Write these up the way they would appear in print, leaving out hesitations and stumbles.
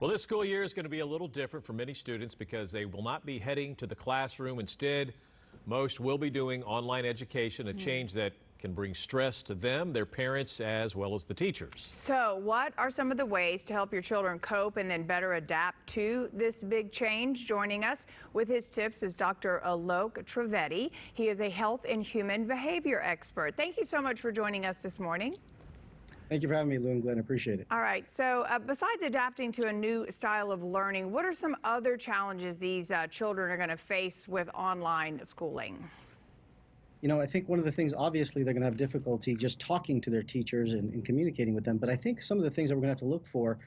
Well, this school year is going to be a little different for many students because they will not be heading to the classroom. Instead, most will be doing online education, a change that can bring stress to them, their parents, as well as the teachers. So what are some of the ways to help your children cope and then better adapt to this big change? Joining us with his tips is Dr. Alok Trivedi. He is a health and human behavior expert. Thank you so much for joining us this morning. Thank you for having me, Lou and Glenn. I appreciate it. All right. So besides adapting to a new style of learning, what are some other challenges these children are going to face with online schooling? You know, I think one of the things, obviously, they're going to have difficulty just talking to their teachers and communicating with them. But I think some of the things that we're going to have to look for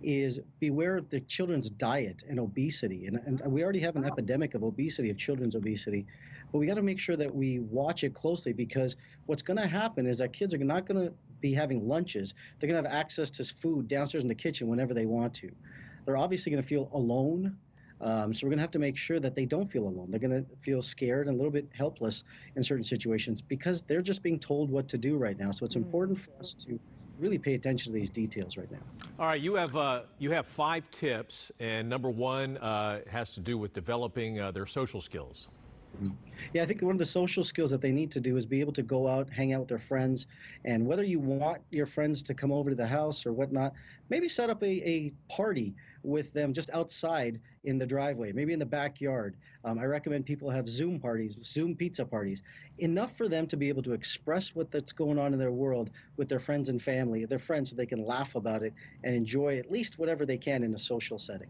is beware of the children's diet and obesity. And we already have an epidemic of obesity, of children's obesity. But we got to make sure that we watch it closely, because what's going to happen is that kids are not going to be having lunches. They're going to have access to food downstairs in the kitchen whenever they want to. They're obviously going to feel alone. So we're going to have to make sure that they don't feel alone. They're going to feel scared and a little bit helpless in certain situations because they're just being told what to do right now. So it's important for us to really pay attention to these details right now. All right, you have 5 tips, and number 1 has to do with developing their social skills. Yeah, I think one of the social skills that they need to do is be able to go out, hang out with their friends, and whether you want your friends to come over to the house or whatnot, maybe set up a party with them just outside in the driveway, maybe in the backyard. I recommend people have Zoom parties, Zoom pizza parties, enough for them to be able to express what's going on in their world with their friends and family, their friends, so they can laugh about it and enjoy at least whatever they can in a social setting.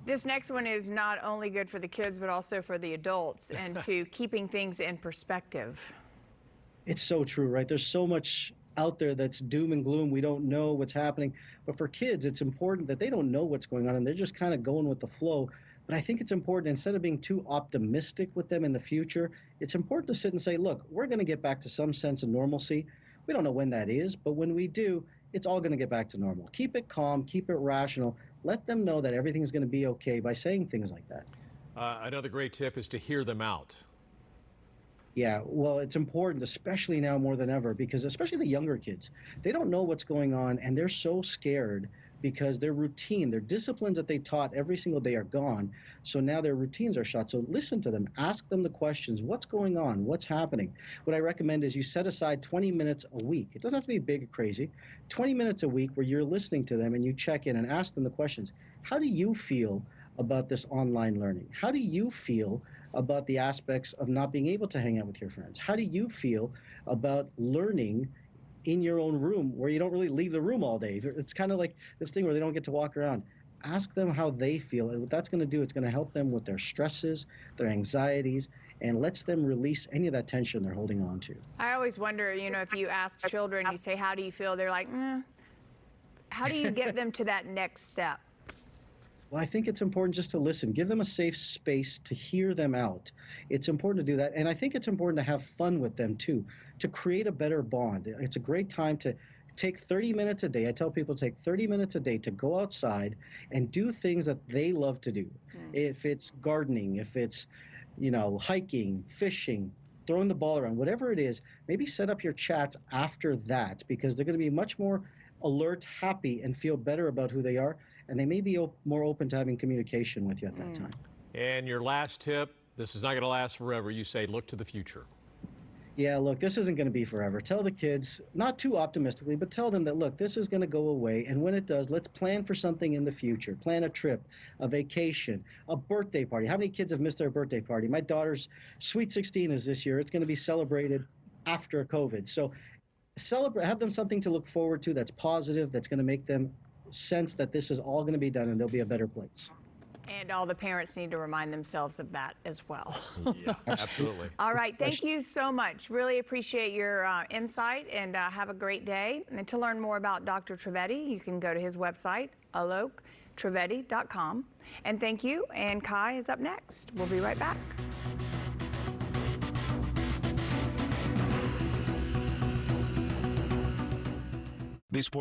This next one is not only good for the kids, but also for the adults and to keeping things in perspective. It's so true, right? There's so much out there that's doom and gloom. We don't know what's happening. But for kids, it's important that they don't know what's going on and they're just kind of going with the flow. But I think it's important, instead of being too optimistic with them in the future, it's important to sit and say, look, we're going to get back to some sense of normalcy. We don't know when that is, but when we do, it's all going to get back to normal. Keep it calm, keep it rational. Let them know that everything's going to be okay by saying things like that. Another great tip is to hear them out. Yeah, well, it's important, especially now more than ever, because especially the younger kids, they don't know what's going on, and they're so scared because their routine, their disciplines that they taught every single day are gone. So now their routines are shot. So listen to them, ask them the questions. What's going on? What's happening? What I recommend is you set aside 20 minutes a week. It doesn't have to be big or crazy. 20 minutes a week where you're listening to them and you check in and ask them the questions. How do you feel about this online learning? How do you feel about the aspects of not being able to hang out with your friends? How do you feel about learning in your own room where you don't really leave the room all day? It's kind of like this thing where they don't get to walk around. Ask them how they feel, and what that's going to do, it's going to help them with their stresses, their anxieties, and lets them release any of that tension they're holding on to. I always wonder, you know, if you ask children, you say, how do you feel? They're like, How do you get them to that next step? Well, I think it's important just to listen. Give them a safe space to hear them out. It's important to do that. And I think it's important to have fun with them, too, to create a better bond. It's a great time to take 30 minutes a day. I tell people to take 30 minutes a day to go outside and do things that they love to do. If it's gardening, if it's, you know, hiking, fishing, throwing the ball around, whatever it is, maybe set up your chats after that, because they're going to be much more alert, happy, and feel better about who they are. And they may be more open to having communication with you at that time. And your last tip, this is not going to last forever. You say, look to the future. Yeah, look, this isn't going to be forever. Tell the kids, not too optimistically, but tell them that, look, this is going to go away. And when it does, let's plan for something in the future. Plan a trip, a vacation, a birthday party. How many kids have missed their birthday party? My daughter's Sweet 16 is this year. It's going to be celebrated after COVID. So celebrate, have them something to look forward to that's positive, that's going to make them sense that this is all going to be done and they'll be a better place. And all the parents need to remind themselves of that as well. Yeah, absolutely. All right, thank you so much. Really appreciate your insight, and have a great day. And to learn more about Dr. Trivedi, you can go to his website, aloktrivedi.com. And thank you, and Kai is up next. We'll be right back. This